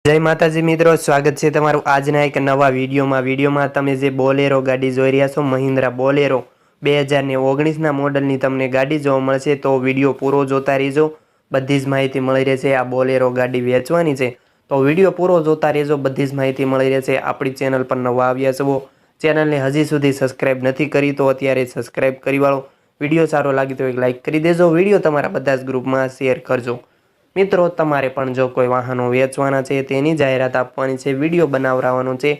जय माताजी मित्रों, स्वागत है तमारू आजना एक नवा वीडियो में तमे जे बोलेरो गाड़ी जोई रह्या छो महिंद्रा बोलेरो 2019 मॉडल तमने गाड़ी जोवा मळशे। तो वीडियो पूरो जोता रहीजो, बधी ज माहिती मळी रहेशे। आ बोलेरो गाड़ी वेचवानी छे तो वीडियो पूरो जोता रहीजो, बधी ज माहिती मळी रहेशे। आपणी चेनल पर नवा आव्या छो, चेनल ने हजी सुधी सब्सक्राइब नथी करी तो अत्यारे सब्सक्राइब करी वाळो। वीडियो सारो लागे तो एक लाइक करी देजो, वीडियो तमारा बधा ज ग्रुप में शेर करजो। मित्रों तमारे पण जो कोई वाहनों वेचवाना छे तेनी जाहेरात आपवानी छे, विडियो बनावराववानो छे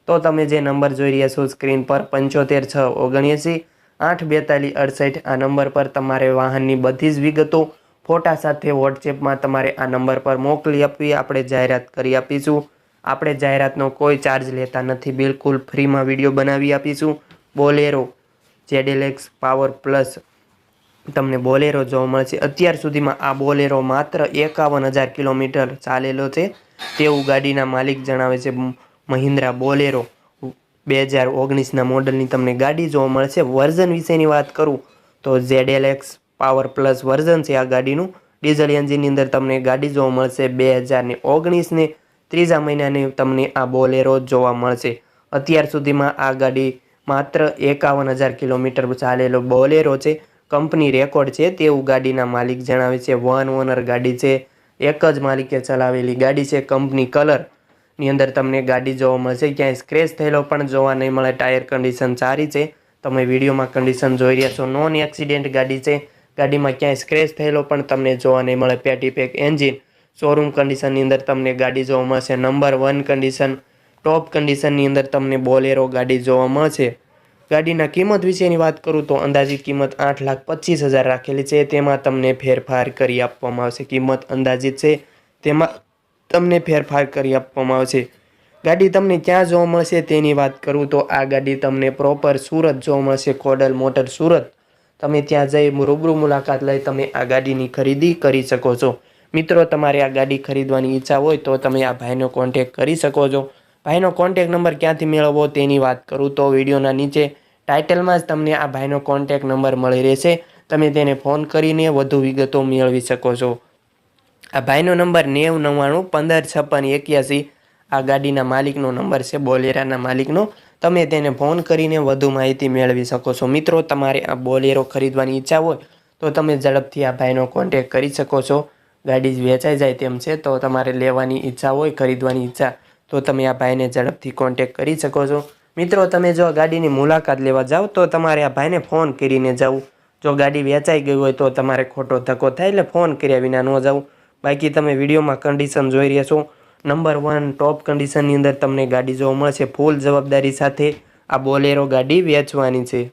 तो तमे जे नंबर जोई रह्या छो स्क्रीन पर 75 6 79 8 42 68 आ नंबर पर तमारे वाहननी बधी ज विगतो फोटा साथे वॉट्सएप में तमारे आ नंबर पर मोकली आपवी। आपणे जाहेरात करी आपीशुं। आपणे जाहेरातनो कोई चार्ज लेता नथी, बिल्कुल फ्री में विडियो बनावी आपीशुं। बोलेरो ZLX पावर प्लस तमने बोलेरो जोवा मळशे। अत्यार सुधीमां आ बोलेरो मात्र 51,000 किलोमीटर चालेलो छे तेवुं गाडीना मालिक जणावे छे। महिंद्रा बोलेरो 2019 मॉडलनी तमने गाड़ी जोवा मळशे। वर्जन विशेनी वात करूं तो ZLX पावर प्लस वर्जन छे आ गाडीनुं। डीजल एंजीननी अंदर तमने गाड़ी जोवा मळशे। 2019 ने त्रीजा महीनानी तमने आ बोलेरो जोवा मळशे। अत्यार सुधीमां आ गाड़ी मात्र 51,000 किलोमीटर चालेलो बोलेरो छे। कंपनी रेकॉर्ड है तेवुं गाड़ीना मालिक जणावे छे। वन ओनर गाड़ी है, एक ज मालिके चलावेली गाड़ी है। कंपनी कलर नी अंदर तमने गाड़ी जोवा मळशे, क्यांय स्क्रेच थयेलो पण जोवा नहीं मळे। टायर कंडीशन सारी है, तमे विडियो में कंडीशन जोई रह्या छो। नॉन एक्सिडेंट गाड़ी है, गाड़ी में क्यांय स्क्रेच थयेलो पण तमने जोवा नहीं मळे। पेटी पेक एंजीन शोरूम कंडीशन नी अंदर तमने गाड़ी जोवा मळशे। नंबर 1 कंडीशन टॉप कंडीशन नी अंदर तमने बोलेरो गाड़ी जोवा मळशे। गाड़ीना किंमत विशेनी वात करूँ तो अंदाजित किंमत 8,25,000 राखेली है, तेमां तमने फेरफार करी आपवामां आवशे। किंमत अंदाजित है, तेमां तमने फेरफार करी आपवामां आवशे। गाड़ी तमने क्यां जोवा मळशे तेनी वात करूँ तो आ गाड़ी तमने प्रोपर सूरत जोवा मळशे। खोडल मोटर सूरत तमे त्यां जई रूबरू मुलाकात लई तमे आ गाड़ीनी खरीदी करी शको छो। मित्रों तमारे आ गाड़ी खरीदवानी इच्छा होय तो तमे आ भाईनो कॉन्टेक्ट करी शको छो। भाईनो कॉन्टेक्ट नंबर क्यांथी मेळवવો तेनी वात करूँ तो विडियोना नीचे टाइटल में ज तमने आ भाईनो कॉन्टेक्ट नंबर मळी रहेशे। तमे तेने फोन करीने वधु विगतो मेळवी शको छो। आ भाईनो नंबर 90 99 15 56 81 आ गाड़ीना मालिकनो नंबर है, बोलेराना मालिकनो। तमे तेने फोन करीने वधु माहिती मेळवी शको छो। मित्रों तमारे आ बोलेरो खरीदवानी इच्छा होय तो तमे झड़पथी आ भाईनो कॉन्टेक्ट करी शको छो। गाड़ी वेचाई जाय तेम छे तो तमारे लेवानी इच्छा होय, खरीदवानी इच्छा तो तमे आ भाईने झड़पथी कॉन्टेक्ट करी शको छो। मित्रों तमे जो गाड़ीनी मुलाकात लेवा जाओ तो तमारे आ भाईने फोन करीने जाओ। जो गाड़ी वेचाई गई होय तो तमारे खोटो धक्को थाय एटले फोन कर्या विना न जाओ। बाकी तमे विडियो में कंडीशन जोई रह्या छो, नंबर 1 टॉप कंडीशन नी अंदर तमने गाड़ी जोवा मळशे। फूल जवाबदारी साथे आ बोलेरो गाड़ी वेचवानी छे।